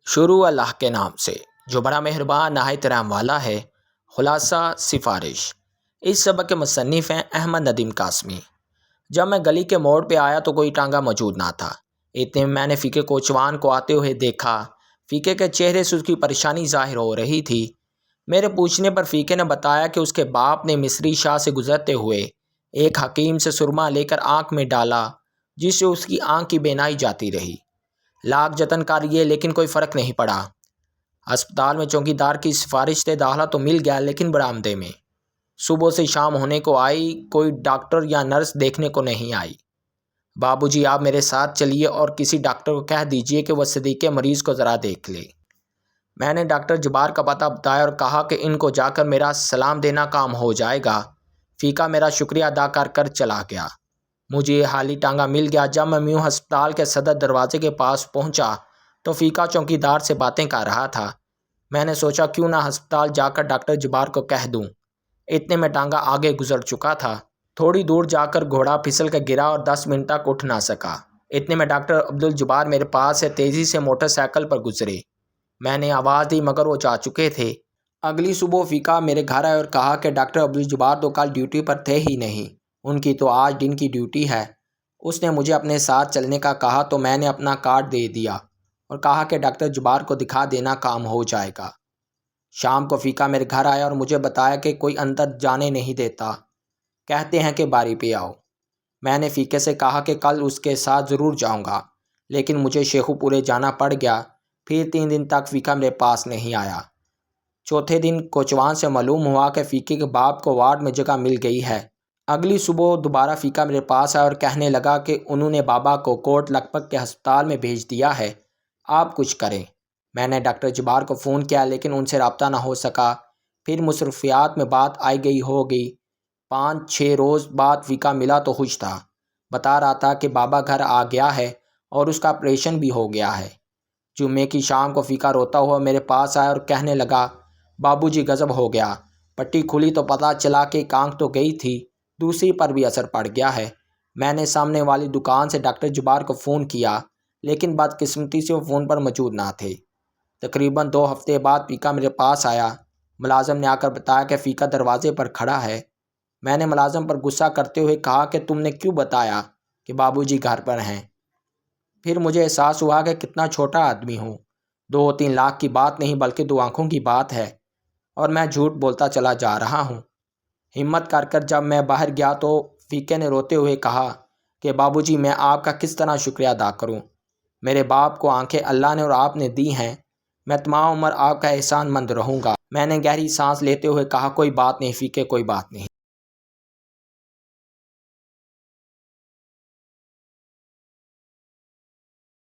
شروع اللہ کے نام سے جو بڑا مہربان نہایت رحم والا ہے۔ خلاصہ سفارش۔ اس سبق کے مصنف ہیں احمد ندیم قاسمی۔ جب میں گلی کے موڑ پہ آیا تو کوئی ٹانگا موجود نہ تھا۔ اتنے میں نے فیقے کوچوان کو آتے ہوئے دیکھا۔ فیقے کے چہرے سے اس کی پریشانی ظاہر ہو رہی تھی۔ میرے پوچھنے پر فیقے نے بتایا کہ اس کے باپ نے مصری شاہ سے گزرتے ہوئے ایک حکیم سے سرما لے کر آنکھ میں ڈالا، جس سے اس کی آنکھ کی بینائی جاتی رہی۔ لاکھ جتن کر لیے لیکن کوئی فرق نہیں پڑا۔ ہسپتال میں چوکیدار کی سفارش سے داخلہ تو مل گیا لیکن برآمدے میں۔ صبح سے شام ہونے کو آئی، کوئی ڈاکٹر یا نرس دیکھنے کو نہیں آئی۔ بابو جی آپ میرے ساتھ چلیے اور کسی ڈاکٹر کو کہہ دیجئے کہ وہ صدیقے مریض کو ذرا دیکھ لے۔ میں نے ڈاکٹر جبار کا پتہ بتایا اور کہا کہ ان کو جا کر میرا سلام دینا کام ہو جائے گا۔ فیقہ میرا شکریہ ادا کر کر چلا گیا۔ مجھے یہ حالی ٹانگا مل گیا۔ جب میں میوں ہسپتال کے صدر دروازے کے پاس پہنچا تو فیقہ چوکیدار سے باتیں کر رہا تھا۔ میں نے سوچا کیوں نہ ہسپتال جا کر ڈاکٹر جبار کو کہہ دوں۔ اتنے میں ٹانگا آگے گزر چکا تھا۔ تھوڑی دور جا کر گھوڑا پھسل کر گرا اور 10 منٹ تک اٹھ نہ سکا۔ اتنے میں ڈاکٹر عبدالجبار میرے پاس سے تیزی سے موٹر سائیکل پر گزرے۔ میں نے آواز دی مگر وہ جا چکے تھے۔ اگلی صبح فیقہ میرے گھر آئے اور کہا کہ ڈاکٹر عبدالجبار تو کل ڈیوٹی پر تھے ہی نہیں، ان کی تو آج دن کی ڈیوٹی ہے۔ اس نے مجھے اپنے ساتھ چلنے کا کہا تو میں نے اپنا کارڈ دے دیا اور کہا کہ ڈاکٹر جبار کو دکھا دینا کام ہو جائے گا۔ شام کو فیقہ میرے گھر آیا اور مجھے بتایا کہ کوئی اندر جانے نہیں دیتا، کہتے ہیں کہ باری پہ آؤ۔ میں نے فیقے سے کہا کہ کل اس کے ساتھ ضرور جاؤں گا، لیکن مجھے شیخو پورے جانا پڑ گیا۔ پھر 3 دن تک فیقہ میرے پاس نہیں آیا۔ چوتھے دن کوچوان سے معلوم ہوا کہ فیقے کے باپ کو وارڈ میں جگہ مل گئی ہے۔ اگلی صبح دوبارہ فیقہ میرے پاس آیا اور کہنے لگا کہ انہوں نے بابا کو کوٹ لکھپت کے ہسپتال میں بھیج دیا ہے، آپ کچھ کریں۔ میں نے ڈاکٹر جبار کو فون کیا لیکن ان سے رابطہ نہ ہو سکا۔ پھر مصروفیات میں بات آئی گئی ہو گئی۔ 5-6 روز بعد فیقہ ملا تو خوش تھا۔ بتا رہا تھا کہ بابا گھر آ گیا ہے اور اس کا آپریشن بھی ہو گیا ہے۔ جمعے کی شام کو فیقہ روتا ہوا میرے پاس آیا اور کہنے لگا بابو جی غضب ہو گیا، پٹی کھلی تو پتہ چلا کہ ایک آنکھ تو گئی تھی، دوسری پر بھی اثر پڑ گیا ہے۔ میں نے سامنے والی دکان سے ڈاکٹر جبار کو فون کیا لیکن بدقسمتی سے وہ فون پر موجود نہ تھے۔ تقریباً 2 ہفتے بعد فیقہ میرے پاس آیا۔ ملازم نے آ کر بتایا کہ فیقہ دروازے پر کھڑا ہے۔ میں نے ملازم پر غصہ کرتے ہوئے کہا کہ تم نے کیوں بتایا کہ بابو جی گھر پر ہیں؟ پھر مجھے احساس ہوا کہ کتنا چھوٹا آدمی ہوں۔ 2-3 لاکھ کی بات نہیں بلکہ 2 آنکھوں کی بات ہے اور میں جھوٹ بولتا چلا جا رہا ہوں۔ ہمت کر جب میں باہر گیا تو فیقے نے روتے ہوئے کہا کہ بابو جی میں آپ کا کس طرح شکریہ ادا کروں؟ میرے باپ کو آنکھیں اللہ نے اور آپ نے دی ہیں، میں تمام عمر آپ کا احسان مند رہوں گا۔ میں نے گہری سانس لیتے ہوئے کہا کوئی بات نہیں فیقے، کوئی بات نہیں۔